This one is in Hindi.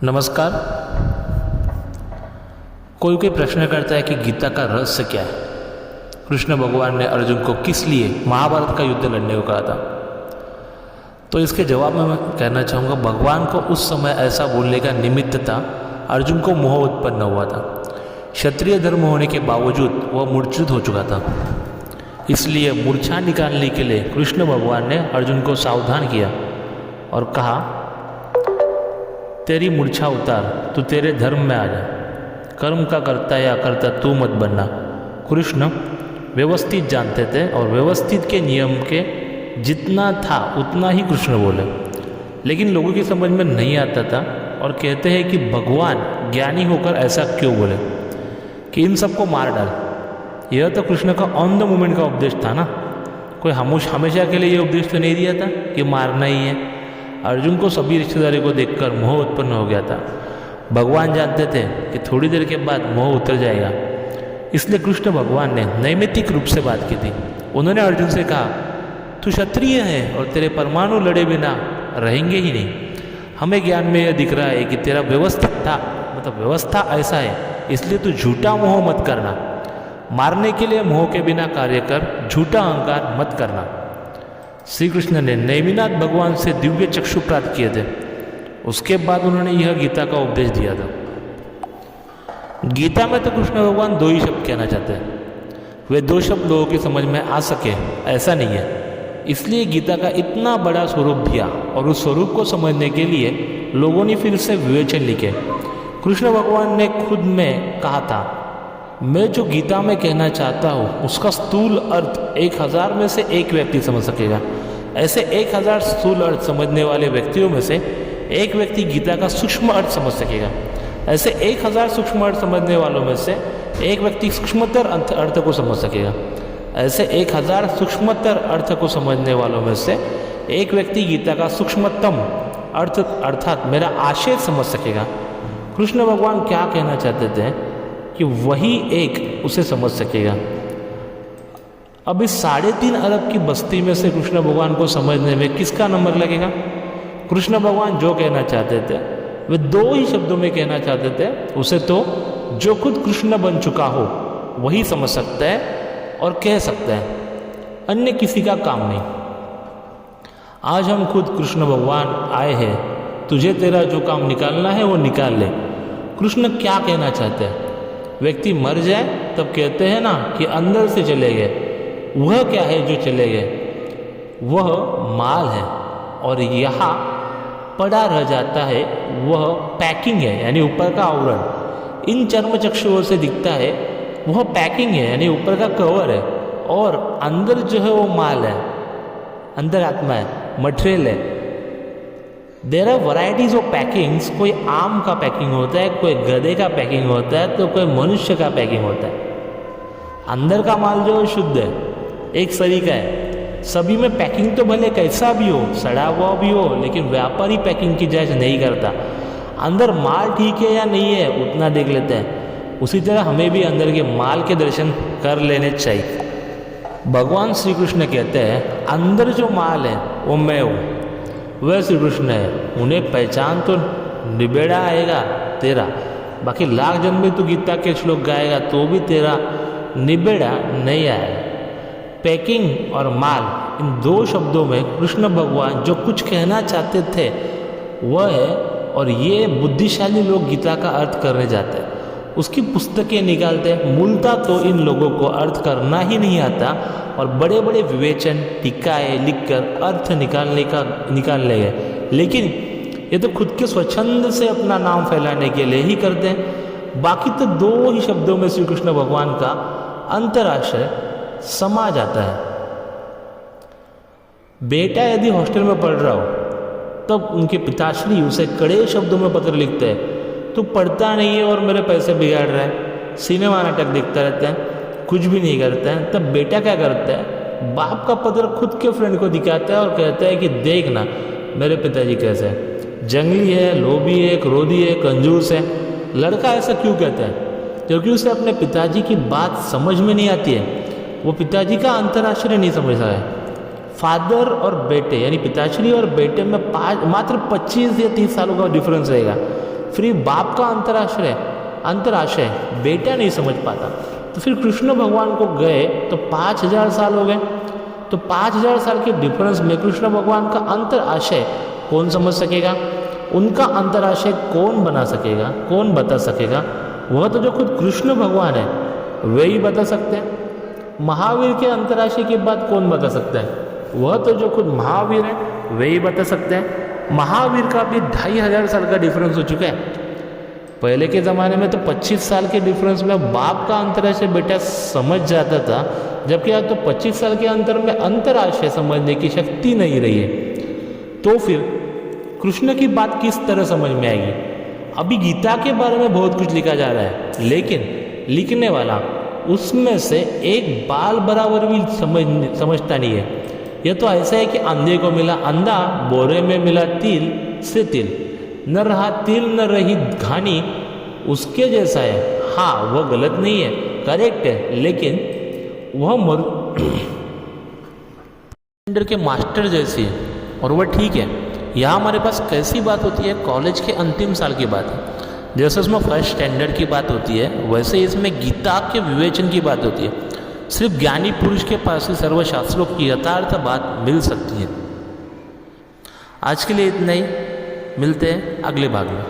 नमस्कार। कोई प्रश्न करता है कि गीता का रहस्य क्या है। कृष्ण भगवान ने अर्जुन को किस लिए महाभारत का युद्ध लड़ने को कहा था। तो इसके जवाब में मैं कहना चाहूँगा, भगवान को उस समय ऐसा बोलने का निमित्त था, अर्जुन को मोह उत्पन्न हुआ था। क्षत्रिय धर्म होने के बावजूद वह मूर्छित हो चुका था। इसलिए मूर्छा निकालने के लिए कृष्ण भगवान ने अर्जुन को सावधान किया और कहा, तेरी मूर्छा उतार, तू तेरे धर्म में आ जा। कर्म का करता या करता तू मत बनना। कृष्ण व्यवस्थित जानते थे और व्यवस्थित के नियम के जितना था उतना ही कृष्ण बोले, लेकिन लोगों की समझ में नहीं आता था और कहते हैं कि भगवान ज्ञानी होकर ऐसा क्यों बोले कि इन सबको मार डाल। यह तो कृष्ण का ऑन द मोमेंट का उपदेश था ना। कोई हमेशा के लिए ये उपदेश तो नहीं दिया था कि मारना ही है। अर्जुन को सभी रिश्तेदारी को देखकर मोह उत्पन्न हो गया था। भगवान जानते थे कि थोड़ी देर के बाद मोह उतर जाएगा, इसलिए कृष्ण भगवान ने नैमित्तिक रूप से बात की थी। उन्होंने अर्जुन से कहा, तू क्षत्रिय है और तेरे परमाणु लड़े बिना रहेंगे ही नहीं। हमें ज्ञान में यह दिख रहा है कि तेरा व्यवस्थित था, मतलब व्यवस्था ऐसा है, इसलिए तू झूठा मोह मत करना। मारने के लिए मोह के बिना कार्य कर, झूठा अहंकार मत करना। श्री कृष्ण ने नेमिनाथ भगवान से दिव्य चक्षु प्राप्त किए थे। उसके बाद उन्होंने यह गीता का उपदेश दिया था। गीता में तो कृष्ण भगवान दो ही शब्द कहना चाहते हैं। वे दो शब्द लोगों की समझ में आ सके ऐसा नहीं है, इसलिए गीता का इतना बड़ा स्वरूप दिया और उस स्वरूप को समझने के लिए लोगों ने फिर से विवेचन लिखे। कृष्ण भगवान ने खुद में कहा था, मैं जो गीता में कहना चाहता हूँ उसका स्थूल अर्थ 1000 में से एक व्यक्ति समझ सकेगा। ऐसे 1000 स्थूल अर्थ समझने वाले व्यक्तियों में से एक व्यक्ति गीता का सूक्ष्म अर्थ समझ सकेगा। ऐसे 1000 सूक्ष्म अर्थ समझने वालों में से एक व्यक्ति सूक्ष्मतर अर्थ को समझ सकेगा। ऐसे 1000 सूक्ष्मतर अर्थ को समझने वालों में से एक व्यक्ति गीता का सूक्ष्मतम अर्थ अर्थात मेरा आशय समझ सकेगा। कृष्ण भगवान क्या कहना चाहते थे कि वही एक उसे समझ सकेगा। अब इस 3.5 अरब की बस्ती में से कृष्ण भगवान को समझने में किसका नंबर लगेगा। कृष्ण भगवान जो कहना चाहते थे वे दो ही शब्दों में कहना चाहते थे। उसे तो जो खुद कृष्ण बन चुका हो वही समझ सकता है और कह सकता है, अन्य किसी का काम नहीं। आज हम खुद कृष्ण भगवान आए हैं, तुझे तेरा जो काम निकालना है वो निकाल ले। कृष्ण क्या कहना चाहते हैं। व्यक्ति मर जाए तब कहते हैं ना कि अंदर से चले गए। वह क्या है जो चले गए? वह माल है और यहाँ पड़ा रह जाता है वह पैकिंग है, यानी ऊपर का आवरण। इन चर्म चक्षुओं से दिखता है वह पैकिंग है, यानी ऊपर का कवर है, और अंदर जो है वो माल है, अंदर आत्मा है, मटेरियल है। There are varieties of packings. कोई आम का पैकिंग होता है, कोई गधे का पैकिंग होता है, तो कोई मनुष्य का पैकिंग होता है। अंदर का माल जो है शुद्ध है, एक सरीका है। सभी में पैकिंग तो भले कैसा भी हो, सड़ा हुआ भी हो, लेकिन व्यापारी पैकिंग की जांच नहीं करता। अंदर माल ठीक है या नहीं है उतना देख लेते हैं। उसी तरह हमें भी अंदर के माल के दर्शन कर लेने चाहिए। भगवान श्री कृष्ण कहते हैं, अंदर जो माल है वो मैं हूँ, वह श्री कृष्ण है। उन्हें पहचान तो निबेड़ा आएगा तेरा, बाकी लाख जन्म में तू गीता के श्लोक गाएगा तो भी तेरा निबेड़ा नहीं आएगा। पैकिंग और माल, इन दो शब्दों में कृष्ण भगवान जो कुछ कहना चाहते थे वह है, और ये बुद्धिशाली लोग गीता का अर्थ करने जाते हैं, उसकी पुस्तकें निकालते हैं। मूलतः तो इन लोगों को अर्थ करना ही नहीं आता और बड़े बड़े विवेचन टीकाएँ लिखकर अर्थ निकालने गए, लेकिन ये तो खुद के स्वच्छंद से अपना नाम फैलाने के लिए ही करते हैं। बाकी तो दो ही शब्दों में श्री कृष्ण भगवान का अंतराशय समा जाता है। बेटा यदि हॉस्टल में पढ़ रहा हो तब उनके पिताश्री उसे कड़े शब्दों में पत्र लिखते हैं, तू पढ़ता नहीं है और मेरे पैसे बिगाड़ रहा है, सिनेमा नाटक देखता रहता है, कुछ भी नहीं करता है। तब बेटा क्या करता है, बाप का पत्र खुद के फ्रेंड को दिखाता है और कहता है कि देख ना मेरे पिताजी कैसे हैं, जंगली है, लोभी है, क्रोधी है, कंजूस है। लड़का ऐसा क्यों कहता है? क्योंकि उसे अपने पिताजी की बात समझ में नहीं आती है, वो पिताजी का अंतराश्रय नहीं समझता है। फादर और बेटे यानी पिताश्री और बेटे में मात्र 25 या 30 सालों का डिफरेंस रहेगा। फिर बाप का अंतराशय बेटा नहीं समझ पाता, तो फिर कृष्ण भगवान को गए तो 5000 साल हो गए। तो 5000 साल के डिफरेंस में कृष्ण भगवान का अंतराशय कौन समझ सकेगा? उनका अंतराशय कौन बना सकेगा, कौन बता सकेगा? वह तो जो खुद कृष्ण भगवान है वे ही बता सकते हैं। महावीर के अंतराशय की बात कौन बता सकता है? वह तो जो खुद महावीर है वे ही बता सकते हैं। महावीर का भी 2500 साल का डिफरेंस हो चुका है। पहले के ज़माने में तो 25 साल के डिफरेंस में बाप का अंतराशय बेटा समझ जाता था, जबकि आज तो 25 साल के अंतर में अंतराशय समझने की शक्ति नहीं रही है। तो फिर कृष्ण की बात किस तरह समझ में आएगी? अभी गीता के बारे में बहुत कुछ लिखा जा रहा है, लेकिन लिखने वाला उसमें से एक बाल बराबर भी समझता नहीं है। यह तो ऐसा है कि अंधे को मिला अंधा, बोरे में मिला तिल से तिल, न रहा तिल न रही घानी, उसके जैसा है। हाँ, वह गलत नहीं है, करेक्ट है, लेकिन वह के मास्टर जैसी है और वह ठीक है। यहाँ हमारे पास कैसी बात होती है? कॉलेज के अंतिम साल की बात है। जैसे उसमें फर्स्ट स्टैंडर्ड की बात होती है, वैसे इसमें गीता के विवेचन की बात होती है। सिर्फ ज्ञानी पुरुष के पास ही सर्वशास्त्रों की यथार्थ बात मिल सकती है। आज के लिए इतना ही, मिलते हैं अगले भाग में।